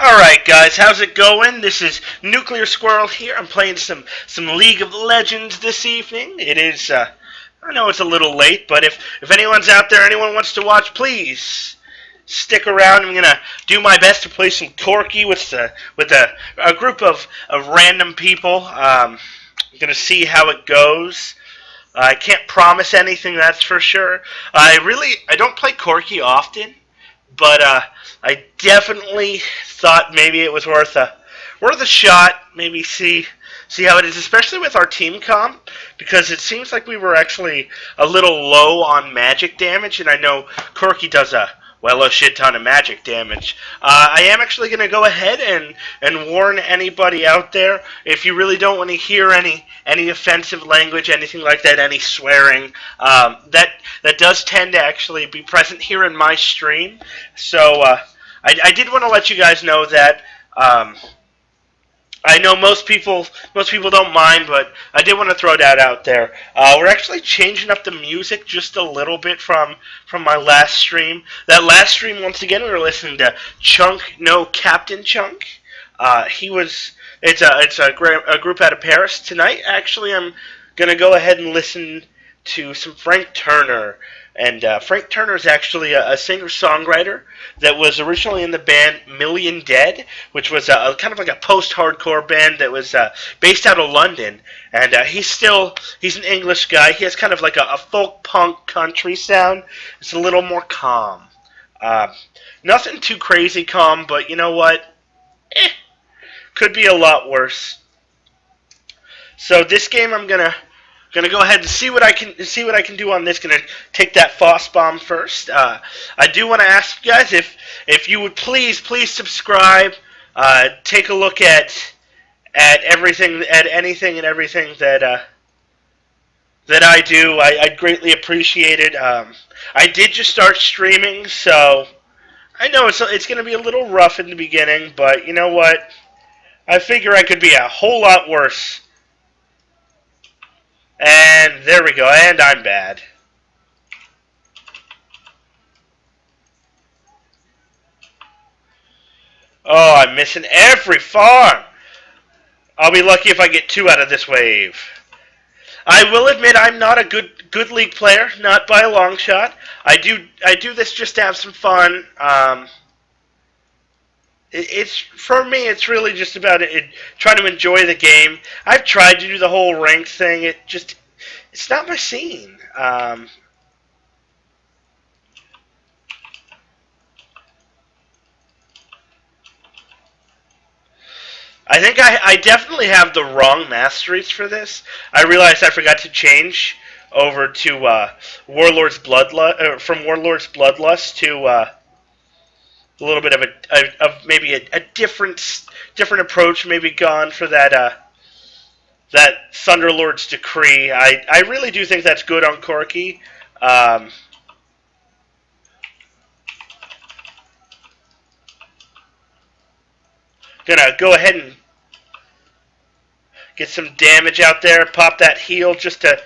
Alright guys, how's it going? This is Nuclear Squirrel here. I'm playing some League of Legends this evening. It is, I know it's a little late, but if anyone's out there, anyone wants to watch, please stick around. I'm gonna do my best to play some Corki with a group of random people. I'm gonna see how it goes. I can't promise anything, that's for sure. I don't play Corki often, but I definitely thought maybe it was worth a shot. Maybe see how it is, especially with our team comp, because it seems like we were actually a little low on magic damage, and I know Corki does a shit ton of magic damage. I am actually going to go ahead and warn anybody out there, if you really don't want to hear any offensive language, anything like that, any swearing, that does tend to actually be present here in my stream. So I did want to let you guys know that. I know most people don't mind, but I did want to throw that out there. We're actually changing up the music just a little bit from my last stream. That last stream, once again, we were listening to Chunk, no Captain Chunk. It's a group out of Paris. Tonight, actually, I'm gonna go ahead and listen to some Frank Turner. And Frank Turner is actually a singer-songwriter that was originally in the band Million Dead, which was a kind of like a post-hardcore band that was based out of London. And he's an English guy. He has kind of like a folk punk country sound. It's a little more calm. Nothing too crazy calm, but you know what? Could be a lot worse. So this game, I'm gonna go ahead and see what I can do on this. Gonna take that Foss bomb first. I do want to ask you guys if you would please subscribe. Take a look at anything and everything that I do. I'd greatly appreciate it. I did just start streaming, so I know it's gonna be a little rough in the beginning, but you know what? I figure I could be a whole lot worse. And there we go, and I'm bad. Oh, I'm missing every farm. I'll be lucky if I get 2 out of this wave. I will admit I'm not a good League player, not by a long shot. I do this just to have some fun. It's for me. It's really just about trying to enjoy the game. I've tried to do the whole rank thing. It's not my scene. I think I definitely have the wrong masteries for this. I realized I forgot to change over to Warlord's Bloodlust, from Warlord's Bloodlust to a little bit of maybe a different approach, maybe gone for that Thunderlord's Decree. I really do think that's good on Corki. Gonna go ahead and get some damage out there, pop that heal just to...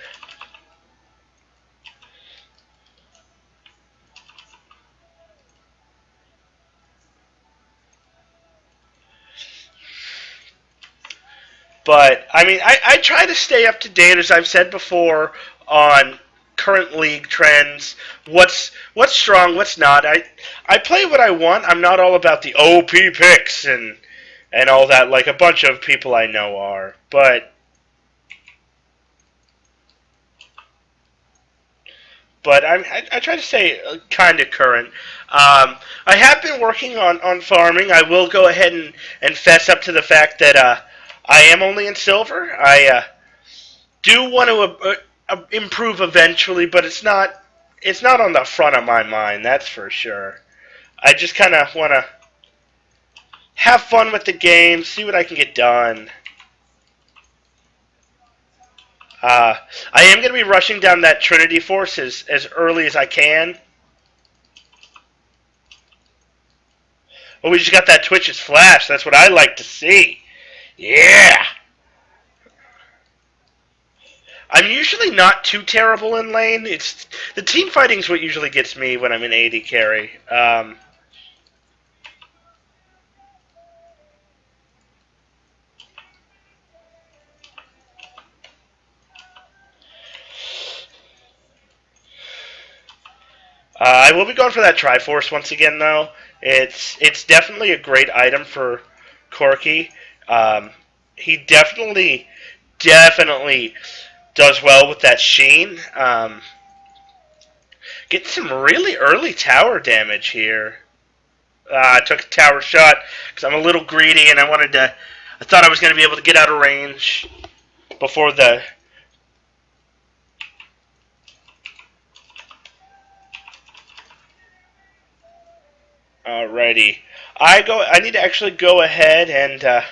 But, I mean, I try to stay up to date, as I've said before, on current league trends, what's strong, what's not. I play what I want. I'm not all about the OP picks and all that, like a bunch of people I know are. But I try to stay kind of current. I have been working on farming. I will go ahead and fess up to the fact that I am only in silver. I do want to improve eventually, but it's not on the front of my mind, that's for sure. I just kind of want to have fun with the game, see what I can get done. I am going to be rushing down that Trinity Force as early as I can. Oh, we just got that Twitch's Flash. That's what I like to see. Yeah! I'm usually not too terrible in lane. It's the team fighting's what usually gets me when I'm in AD carry. I will be going for that Triforce once again, though. It's definitely a great item for Corky. Um, he definitely does well with that Sheen. Getting some really early tower damage here. I took a tower shot because I'm a little greedy and I thought I was going to be able to get out of range before the. Alrighty, I need to actually go ahead and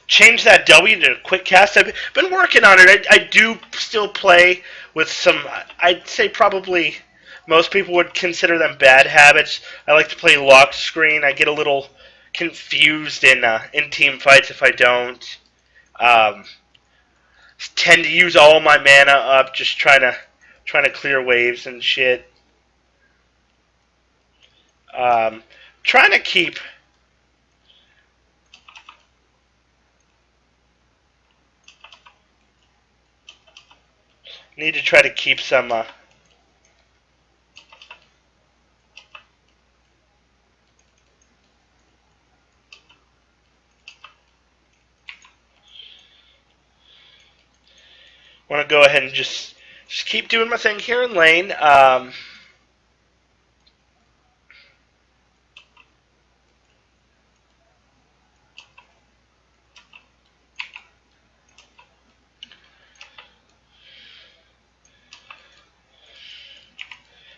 change that W to quick cast. I've been working on it. I do still play with some. I'd say probably most people would consider them bad habits. I like to play lock screen. I get a little confused in team fights if I don't. Um, Tend to use all my mana up, just trying to clear waves and shit. Um, Trying to keep. Need to try to keep some. Want to go ahead and just keep doing my thing here in lane.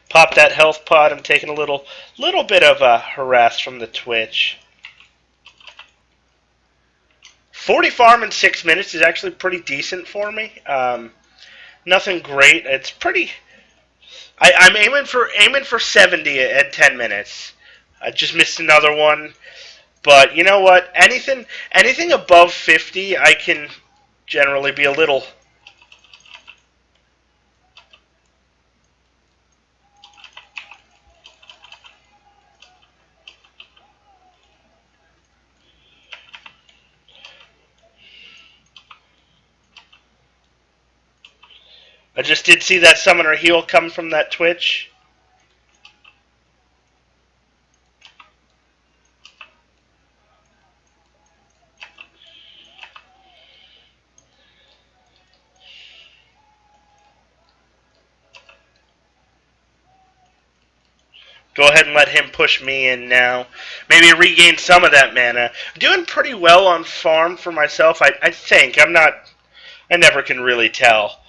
Pop that health pod. I'm taking a little bit of harass from the Twitch. 40 farm in 6 minutes is actually pretty decent for me. Nothing great. It's pretty. I'm aiming for 70 at 10 minutes. I just missed another one, but you know what? Anything above 50, I can generally be a little. I just did see that summoner heal come from that Twitch. Go ahead and let him push me in now. Maybe regain some of that mana. Doing pretty well on farm for myself, I think. I'm not. I never can really tell.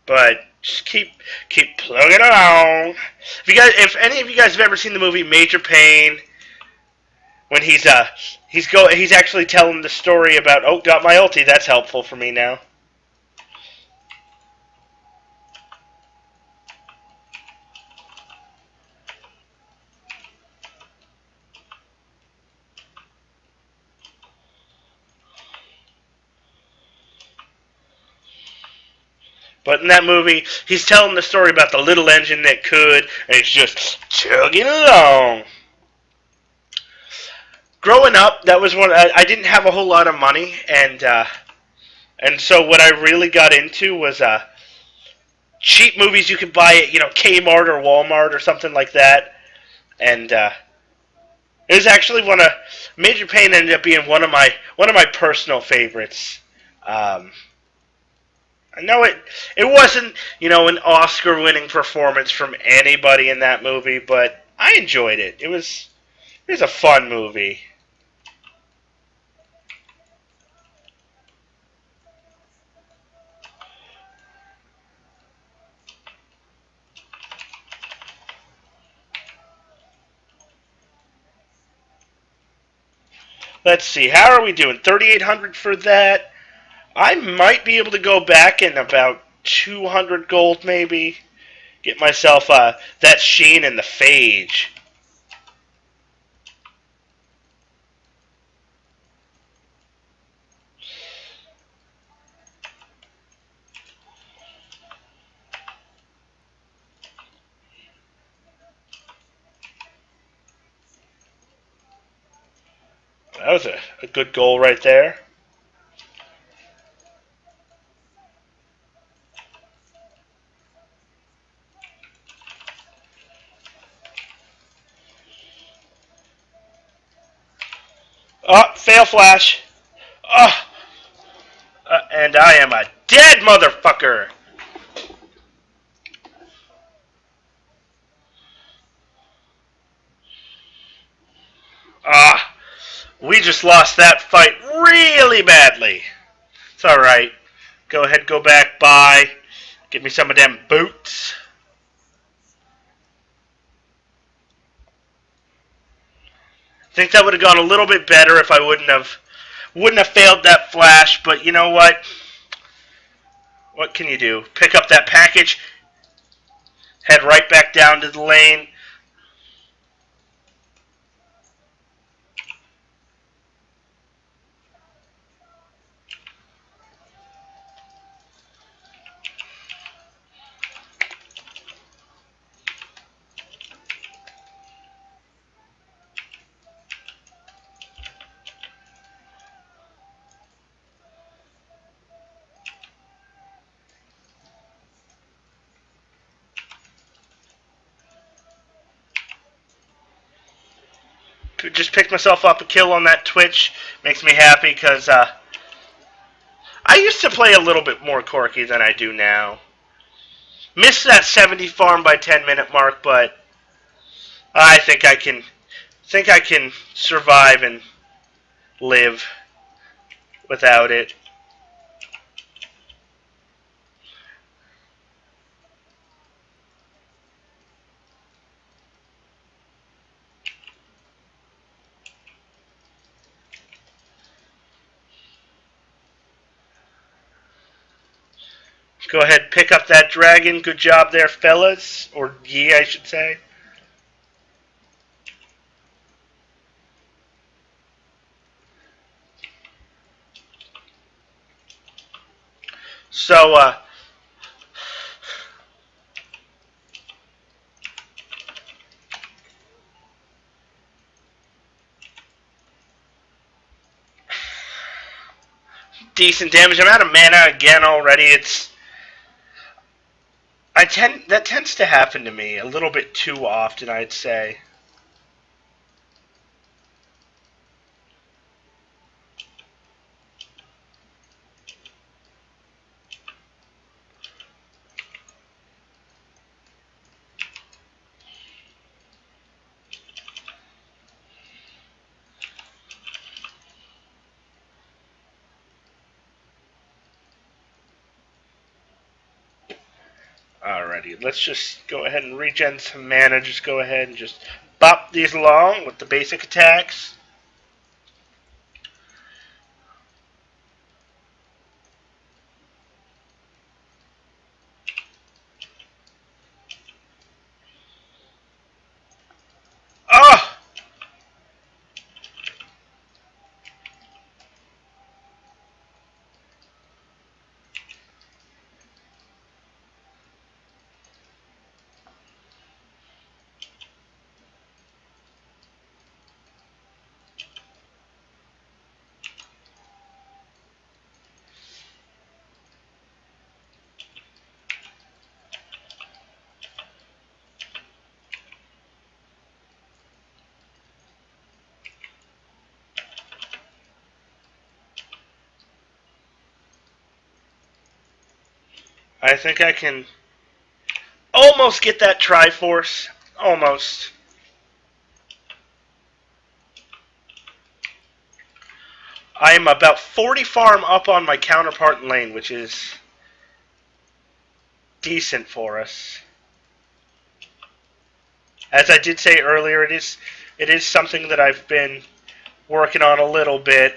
But just keep plugging along. If any of you guys have ever seen the movie Major Pain, when he's actually telling the story about got my ulti. That's helpful for me now. But in that movie, he's telling the story about the little engine that could, and it's just chugging along. Growing up, that was one. I didn't have a whole lot of money, and so what I really got into was cheap movies you could buy at Kmart or Walmart or something like that, and it was actually one of Major Payne ended up being one of my personal favorites. Um, I know it wasn't an Oscar-winning performance from anybody in that movie, but I enjoyed it. It was a fun movie. Let's see, how are we doing? 3,800 for that. I might be able to go back in about 200 gold, maybe. Get myself that Sheen and the Phage. That was a good goal right there. Oh, fail flash. Oh, and I am a dead motherfucker. Ah, we just lost that fight really badly. It's alright. Go ahead, go back, bye. Give me some of them boots. I think that would have gone a little bit better if I wouldn't have failed that flash, but you know what? What can you do? Pick up that package, head right back down to the lane. Just picked myself up a kill on that Twitch. Makes me happy because I used to play a little bit more Corki than I do now. Missed that 70 farm by 10-minute mark, but I think I can survive and live without it. Go ahead, pick up that dragon. Good job there, fellas. Or ye, I should say. So, decent damage. I'm out of mana again already. That tends to happen to me a little bit too often, I'd say. Alrighty, let's just go ahead and regen some mana. Just go ahead and just bop these along with the basic attacks. Oh! I think I can almost get that Triforce. Almost. I am about 40 farm up on my counterpart in lane, which is decent for us. As I did say earlier, it is something that I've been working on a little bit.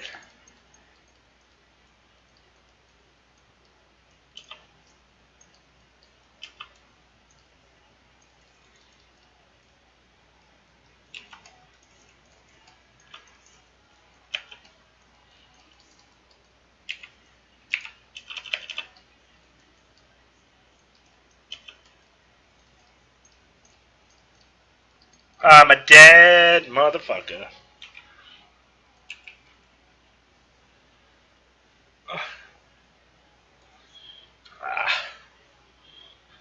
I'm a dead motherfucker.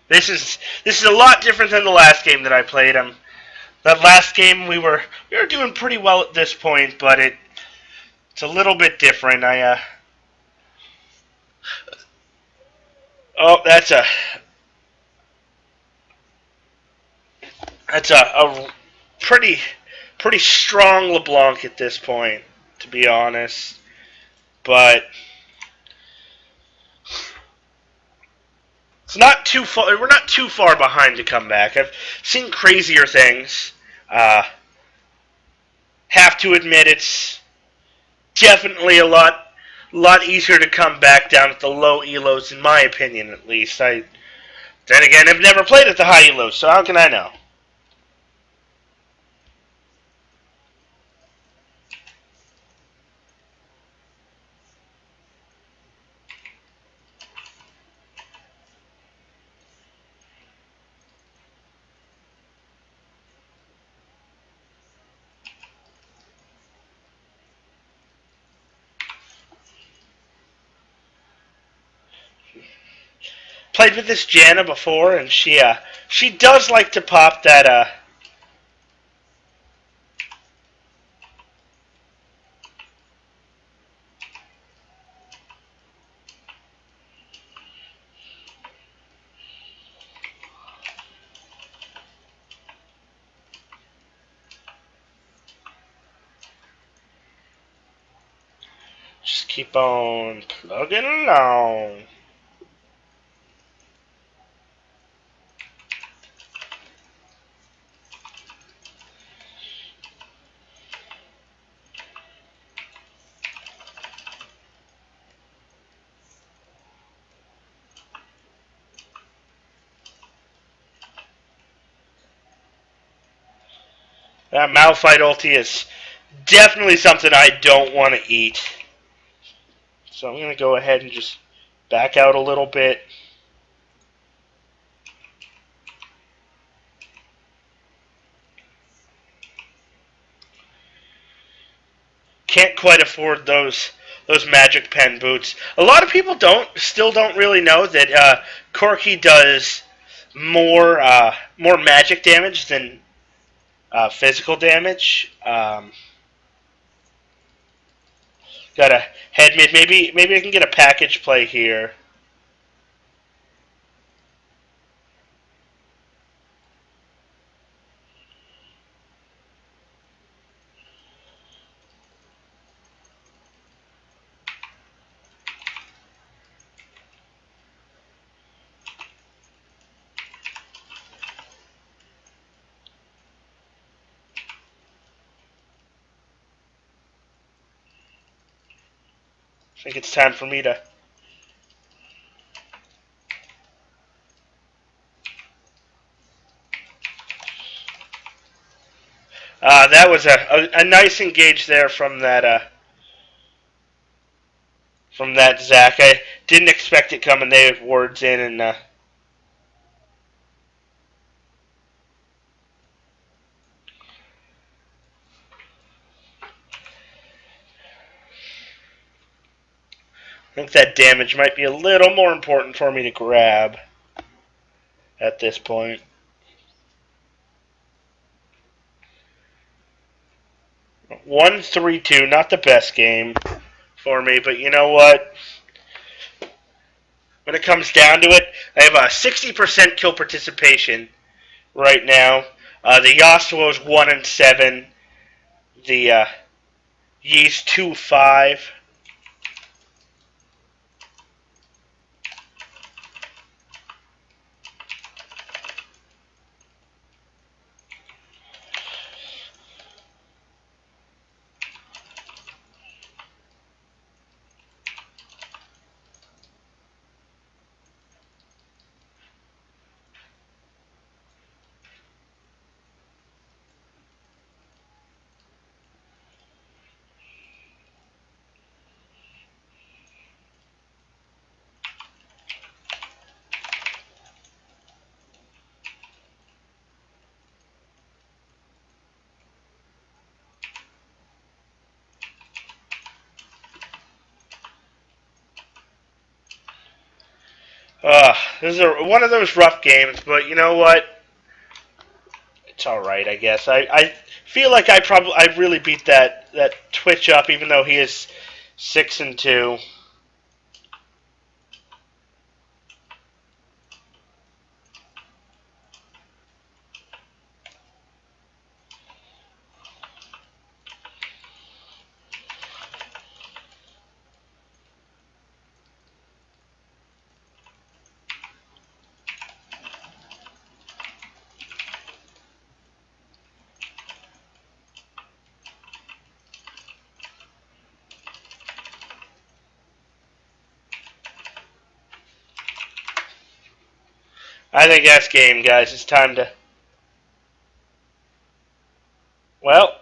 This is a lot different than the last game that I played. That last game we were doing pretty well at this point, but It's a little bit different. Oh, that's a pretty strong LeBlanc at this point, to be honest. But it's not too far. We're not too far behind to come back. I've seen crazier things. Uh, have to admit, it's definitely a lot easier to come back down at the low elos, in my opinion, at least. Then again, I've never played at the high elos, so how can I know? Played with this Jana before, and she does like to pop that just keep on plugging along. That Malphite ulti is definitely something I don't want to eat. So I'm going to go ahead and just back out a little bit. Can't quite afford those magic pen boots. A lot of people still don't really know that Corki does more magic damage than physical damage. Got a head mid. Maybe I can get a package play here. I think it's time for me to. That was a nice engage there from that Zach. I didn't expect it coming. They had wards in and. I think that damage might be a little more important for me to grab at this point. One, 3-2, not the best game for me, but you know what? When it comes down to it, I have a 60% kill participation right now. The Yasuo is 1-7. The Yi's 2-5. This is one of those rough games, but you know what? It's all right, I guess. I feel like I really beat that that twitch up, even though he is 6-2. I think that's game, guys. It's time to... Well...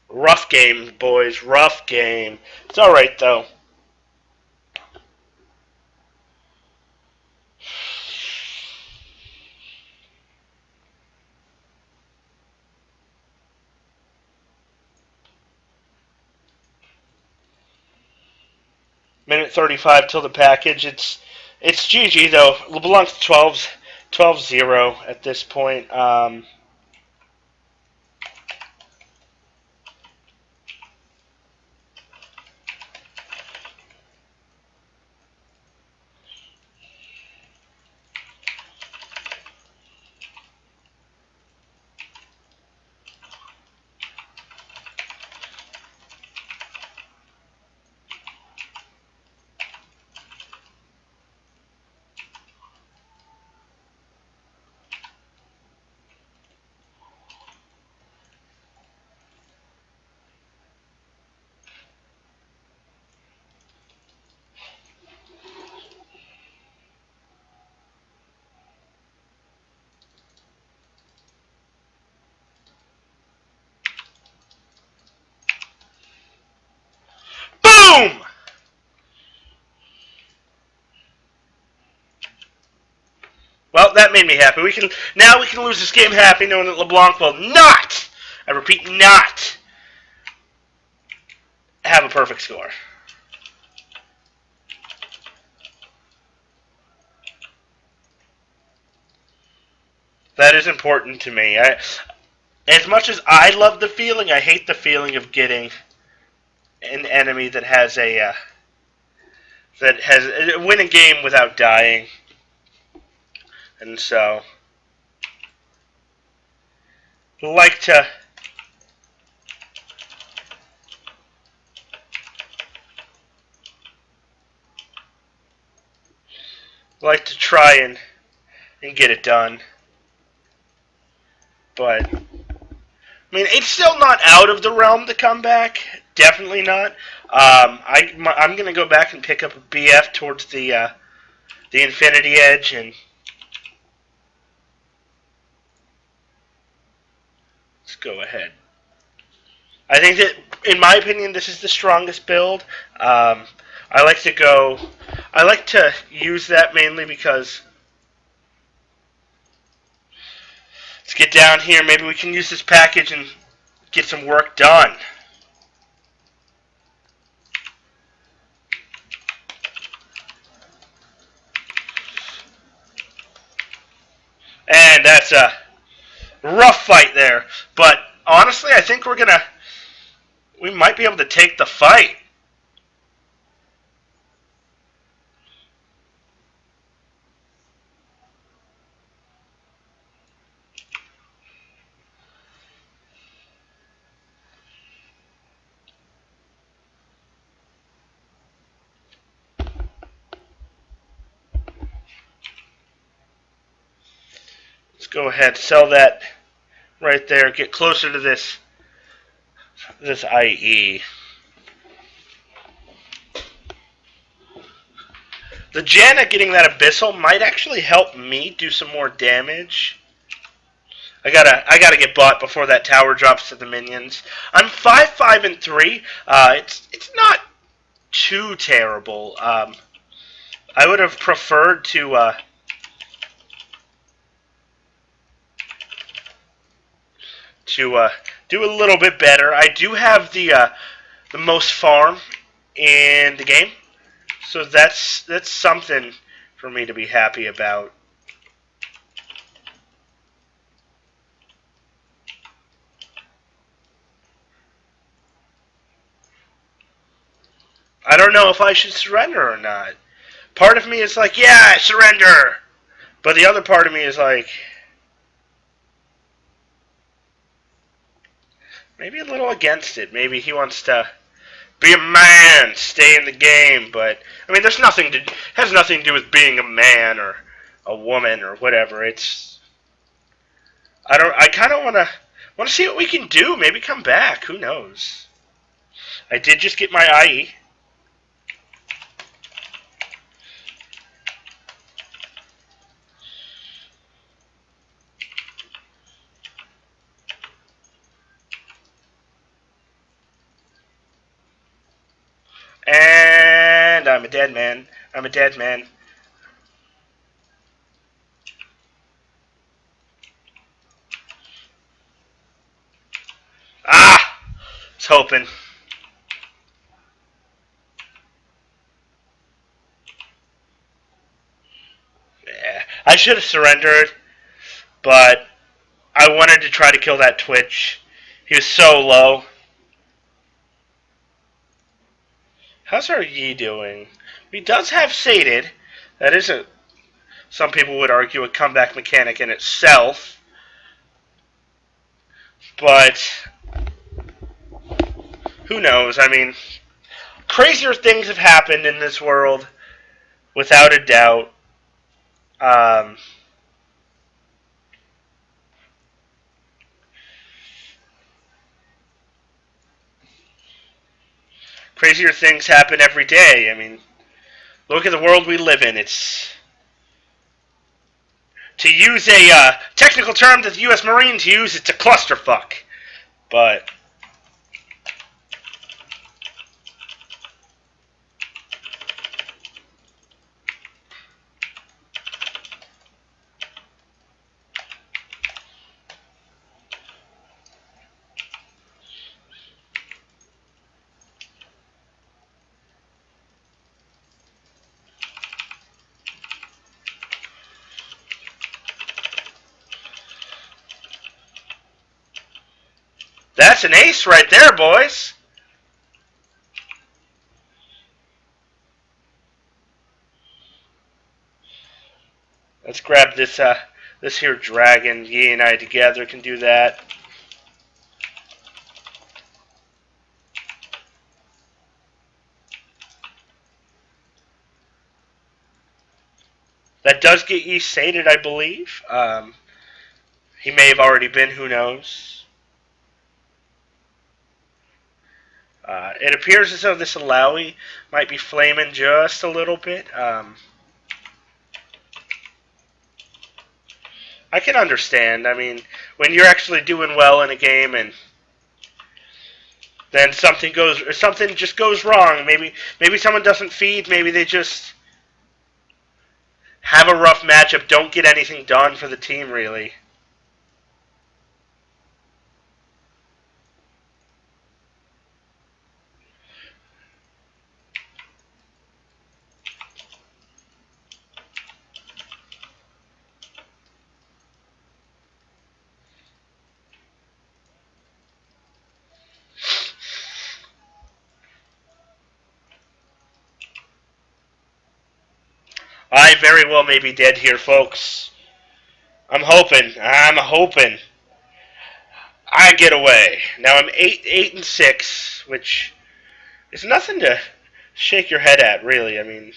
rough game, boys. Rough game. It's alright, though. Minute 35 till the package. It's GG, though. LeBlanc's 12-0 at this point. Boom! Well, that made me happy. Now we can lose this game happy, knowing that LeBlanc will not, I repeat, not have a perfect score. That is important to me. As much as I love the feeling, I hate the feeling of getting an enemy that has win a game without dying. And so, like to try and get it done. But I mean, it's still not out of the realm to come back. Definitely not. I'm gonna go back and pick up a BF towards the Infinity Edge, and let's go ahead. I think that, in my opinion, this is the strongest build. I like to use that mainly because, let's get down here. Maybe we can use this package and get some work done. And that's a rough fight there. But honestly, I think we might be able to take the fight. Let's go ahead, sell that right there, get closer to this IE. The Janna getting that Abyssal might actually help me do some more damage. I gotta get bought before that tower drops to the minions. I'm 5-5-3. It's not too terrible. I would have preferred to do a little bit better. I do have the most farm in the game, So that's something for me to be happy about. I don't know if I should surrender or not. Part of me is like, yeah, surrender. But the other part of me is like, maybe a little against it. Maybe he wants to be a man, stay in the game. But I mean, there's nothing to has nothing to do with being a man or a woman or whatever. It's I kind of want to see what we can do. Maybe come back. Who knows? I did just get my IE. And I'm a dead man. I'm a dead man. Ah! I was hoping. Yeah, I should have surrendered, but I wanted to try to kill that Twitch. He was so low. How's our Yi doing? He does have sated. That is a, some people would argue, a comeback mechanic in itself. But who knows? I mean, crazier things have happened in this world, without a doubt. Um, Crazier things happen every day. I mean, look at the world we live in. It's, to use a technical term that the U.S. Marines use, it's a clusterfuck. But that's an ace right there, boys. Let's grab this here dragon. Yi and I together can do that. That does get Yi sated, I believe. He may have already been. Who knows? It appears as though this Alawi might be flaming just a little bit. I can understand. I mean, when you're actually doing well in a game and then something just goes wrong. Maybe someone doesn't feed. Maybe they just have a rough matchup. Don't get anything done for the team, really. I very well may be dead here, folks. I'm hoping I get away. Now I'm 8-6, which is nothing to shake your head at, really. I mean,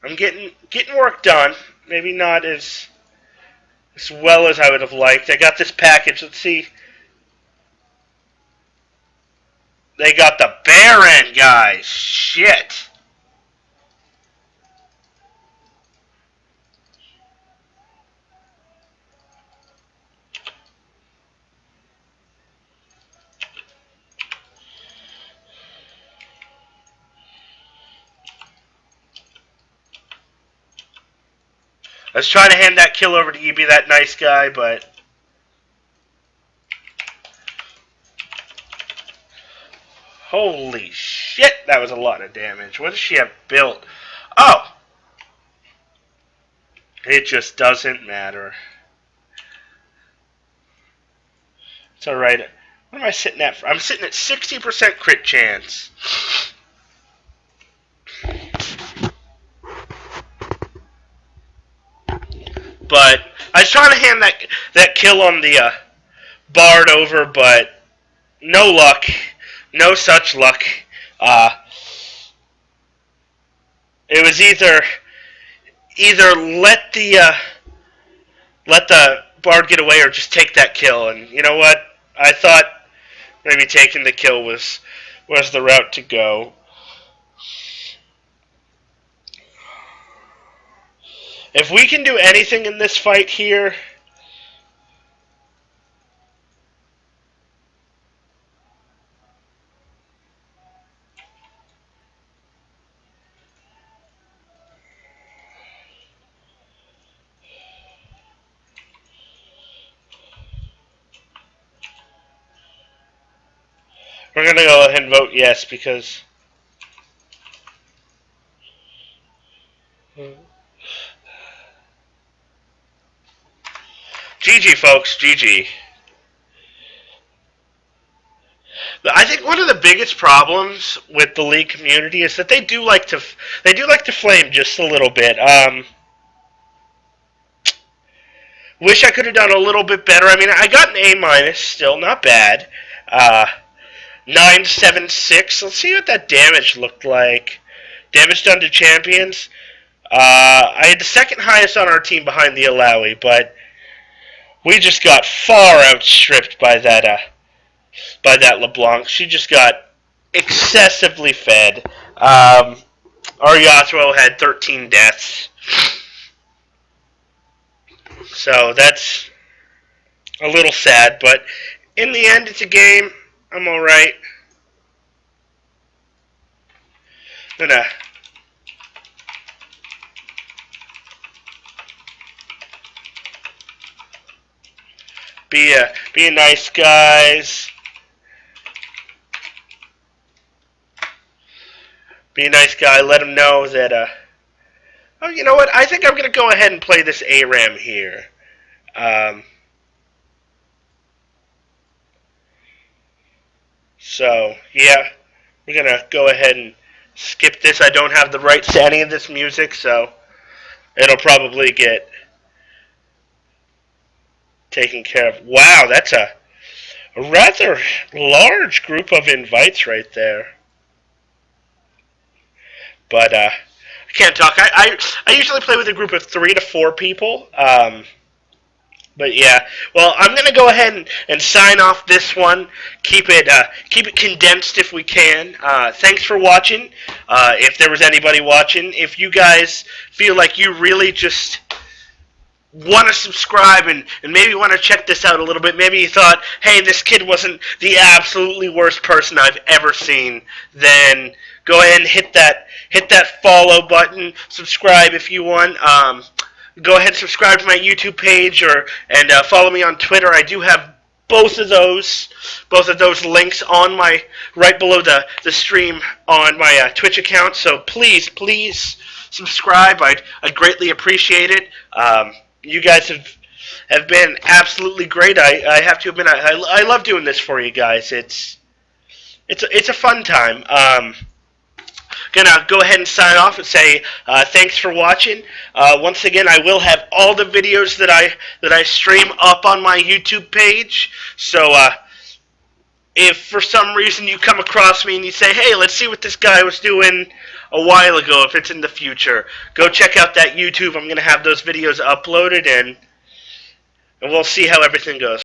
I'm getting work done. Maybe not as well as I would have liked. I got this package. Let's see. They got the Baron, guys. Shit. I was trying to hand that kill over to you, be that nice guy, but Holy shit, that was a lot of damage. What does she have built? Oh! It just doesn't matter. It's alright. What am I sitting at? I'm sitting at 60% crit chance. But I was trying to hand that kill on the Bard over, but no luck. No such luck. It was either let the Bard get away or just take that kill. And you know what? I thought maybe taking the kill was the route to go. If we can do anything in this fight here, we're going to go ahead and vote yes because GG, folks, GG. I think one of the biggest problems with the League community is that they do like to flame just a little bit. Wish I could have done a little bit better. I mean, I got an A-, still not bad. 976. Let's see what that damage looked like. Damage done to champions. I had the second highest on our team behind the Alawi, but we just got far outstripped by that LeBlanc. She just got excessively fed. Our Yasuo had 13 deaths. So that's a little sad, but in the end, it's a game. I'm alright. Gonna be nice, guys. Be a nice guy. Let him know that. Oh, you know what? I think I'm gonna go ahead and play this ARAM here. So yeah, we're gonna go ahead and skip this. I don't have the rights to any of this music, so it'll probably get taken care of. Wow, that's a rather large group of invites right there. But I can't talk. I usually play with a group of 3 to 4 people. But yeah, well, I'm gonna go ahead and sign off this one. Keep it condensed if we can. Thanks for watching. If there was anybody watching, if you guys feel like you really just want to subscribe and maybe want to check this out a little bit, maybe you thought, hey, this kid wasn't the absolutely worst person I've ever seen, then go ahead and hit that follow button. Subscribe if you want. Go ahead and subscribe to my YouTube page and follow me on Twitter. I do have both of those links on my right below the stream on my Twitch account. So please subscribe. I'd greatly appreciate it. You guys have been absolutely great. I have to admit I love doing this for you guys. It's a fun time. Gonna go ahead and sign off and say thanks for watching. Once again, I will have all the videos that I stream up on my YouTube page. So if for some reason you come across me and you say, hey, let's see what this guy was doing a while ago, if it's in the future, go check out that YouTube. I'm gonna have those videos uploaded and we'll see how everything goes.